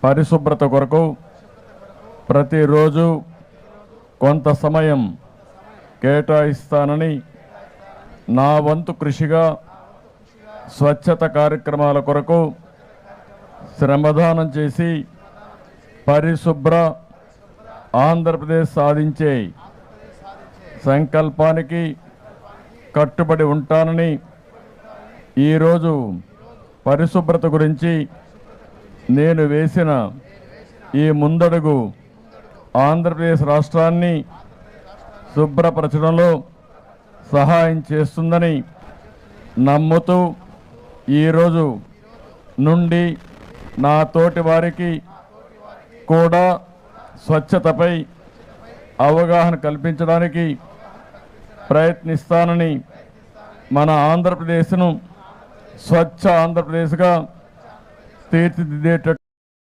పరిశుభ్రత కొరకు ప్రతిరోజు కొంత సమయం కేటాయిస్తానని నా వంతు కృషిగా స్వచ్ఛత కార్యక్రమాల కొరకు శ్రమదానం చేసి పరిశుభ్ర ఆంధ్రప్రదేశ్ సాధించే సంకల్పానికి కట్టుబడి ఉంటానని ఈరోజు పరిశుభ్రత గురించి నేను వేసిన ఈ ముందడుగు ఆంధ్రప్రదేశ్ రాష్ట్రాన్ని శుభ్రపరచడంలో సహాయం చేస్తుందని నమ్ముతూ ఈరోజు నుండి నా తోటి వారికి కూడా స్వచ్ఛతపై అవగాహన కల్పించడానికి ప్రయత్నిస్తానని మన ఆంధ్రప్రదేశ్ను స్వచ్ఛ ఆంధ్రప్రదేశ్గా తీర్చిదిద్దేటట్టు